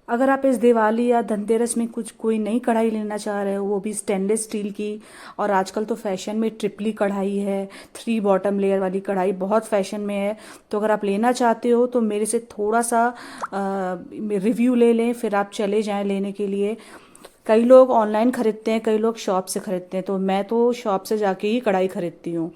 अगर आप इस दिवाली या धनतेरस में कुछ कोई नई कढ़ाई लेना चाह रहे हो, वो भी स्टेनलेस स्टील की, और आजकल तो फैशन में ट्रिपली कढ़ाई है, 3 बॉटम लेयर वाली कढ़ाई बहुत फैशन में है। तो अगर आप लेना चाहते हो तो मेरे से थोड़ा सा रिव्यू ले लें, फिर आप चले जाएं लेने के लिए। कई लोग ऑनलाइन खरीदते हैं, कई लोग शॉप से खरीदते हैं, तो मैं तो शॉप से जाके ही कढ़ाई खरीदती हूँ।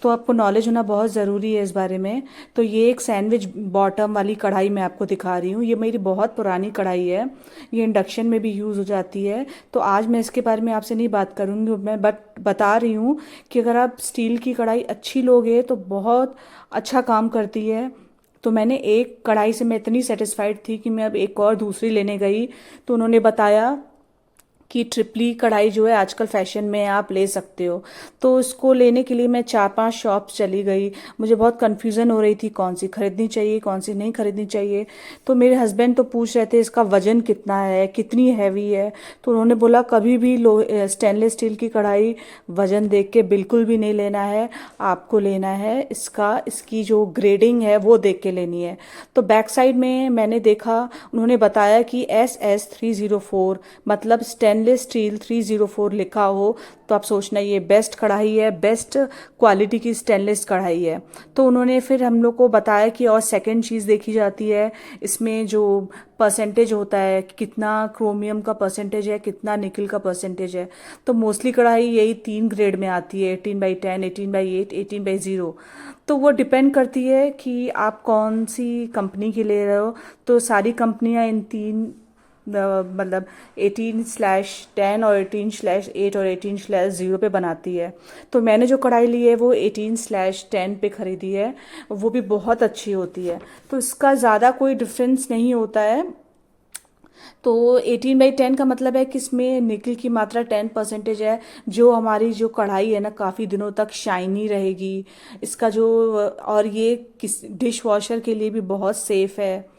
तो आपको नॉलेज होना बहुत ज़रूरी है इस बारे में। तो ये एक सैंडविच बॉटम वाली कढ़ाई मैं आपको दिखा रही हूँ। ये मेरी बहुत पुरानी कढ़ाई है, ये इंडक्शन में भी यूज़ हो जाती है। तो आज मैं इसके बारे में आपसे नहीं बात करूँगी, मैं बट बता रही हूँ कि अगर आप स्टील की कढ़ाई अच्छी लोगे तो बहुत अच्छा काम करती है। तो मैंने एक कढ़ाई से मैं इतनी सेटिस्फाइड थी कि मैं अब एक और दूसरी लेने गई, तो उन्होंने बताया कि ट्रिपली कढ़ाई जो है आजकल फैशन में है, आप ले सकते हो। तो इसको लेने के लिए मैं 4-5 शॉप्स चली गई। मुझे बहुत कन्फ्यूज़न हो रही थी कौन सी खरीदनी चाहिए, कौन सी नहीं खरीदनी चाहिए। तो मेरे हस्बैंड तो पूछ रहे थे इसका वज़न कितना है, कितनी हैवी है। तो उन्होंने बोला कभी भी स्टेनलेस स्टील की कढ़ाई वज़न देख के बिल्कुल भी नहीं लेना है, आपको लेना है इसकी जो ग्रेडिंग है वो देख के लेनी है। तो बैक साइड में मैंने देखा, उन्होंने बताया कि SS304 मतलब स्टेनलेस स्टील 304 लिखा हो तो आप सोचना ये बेस्ट कढ़ाई है, बेस्ट क्वालिटी की स्टेनलेस कढ़ाई है। तो उन्होंने फिर हम लोग को बताया कि और सेकंड चीज़ देखी जाती है इसमें जो परसेंटेज होता है, कितना क्रोमियम का परसेंटेज है, कितना निकल का परसेंटेज है। तो मोस्टली कढ़ाई यही 3 ग्रेड में आती है, 18/10, 18/8, 18/0। तो वो डिपेंड करती है कि आप कौन सी कंपनी की ले रहे हो। तो सारी कंपनियां इन तीन मतलब 18/10 और 18/8 और 18/0 पे बनाती है। तो मैंने जो कढ़ाई ली है वो 18/10 पे खरीदी है, वो भी बहुत अच्छी होती है। तो इसका ज़्यादा कोई डिफरेंस नहीं होता है। तो 18/10 का मतलब है कि इसमें निकल की मात्रा 10% है, जो हमारी जो कढ़ाई है ना काफ़ी दिनों तक शाइनी रहेगी। इसका जो और ये किस डिश वॉशर के लिए भी बहुत सेफ़ है।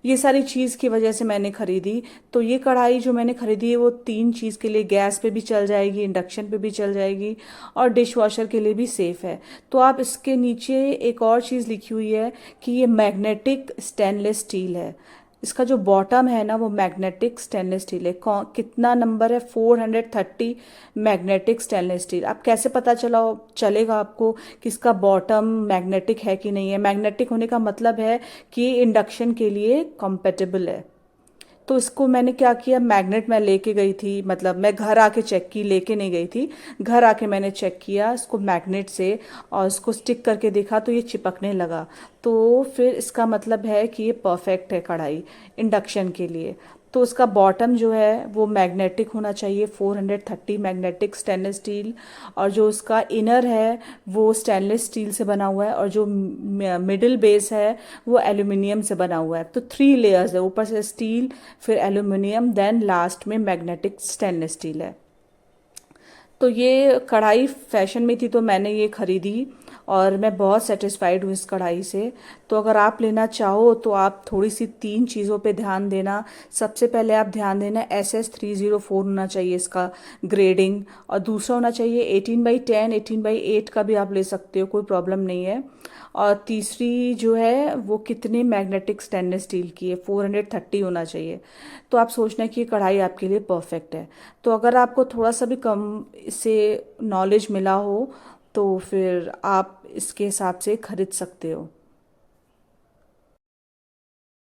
ये सारी चीज़ की वजह से मैंने ख़रीदी। तो ये कढ़ाई जो मैंने ख़रीदी है वो 3 चीज़ के लिए, गैस पे भी चल जाएगी, इंडक्शन पे भी चल जाएगी, और डिश वॉशर के लिए भी सेफ़ है। तो आप इसके नीचे एक और चीज़ लिखी हुई है कि ये मैग्नेटिक स्टेनलेस स्टील है। इसका जो बॉटम है ना वो मैग्नेटिक स्टेनलेस स्टील है। कितना नंबर है, 430 मैग्नेटिक स्टेनलेस स्टील। आप कैसे पता चलेगा आपको कि इसका बॉटम मैग्नेटिक है कि नहीं है। मैग्नेटिक होने का मतलब है कि इंडक्शन के लिए compatible है। तो इसको मैंने क्या किया, मैग्नेट मैं लेके गई थी, मतलब मैं घर आके चेक की, लेके नहीं गई थी। घर आके मैंने चेक किया इसको मैग्नेट से, और इसको स्टिक करके देखा तो ये चिपकने लगा। तो फिर इसका मतलब है कि ये परफेक्ट है कढ़ाई इंडक्शन के लिए। तो उसका बॉटम जो है वो मैग्नेटिक होना चाहिए, 430 मैग्नेटिक स्टेनलेस स्टील। और जो उसका इनर है वो स्टेनलेस स्टील से बना हुआ है, और जो मिडिल बेस है वो एल्यूमिनियम से बना हुआ है। तो 3 लेयर्स है, ऊपर से स्टील, फिर एल्यूमिनियम, देन लास्ट में मैग्नेटिक स्टेनलेस स्टील है। तो ये कढ़ाई फैशन में थी तो मैंने ये खरीदी, और मैं बहुत सेटिस्फाइड हूँ इस कढ़ाई से। तो अगर आप लेना चाहो तो आप थोड़ी सी 3 चीज़ों पे ध्यान देना। सबसे पहले आप ध्यान देना SS304 होना चाहिए इसका ग्रेडिंग, और दूसरा होना चाहिए 18/10, 18/8 का भी आप ले सकते हो, कोई प्रॉब्लम नहीं है। और तीसरी जो है वो कितने मैग्नेटिक स्टेनलेस स्टील की है, 430 होना चाहिए। तो आप सोचना कि ये कढ़ाई आपके लिए परफेक्ट है। तो अगर आपको थोड़ा सा भी कम इससे नॉलेज मिला हो तो फिर आप इसके हिसाब से खरीद सकते हो।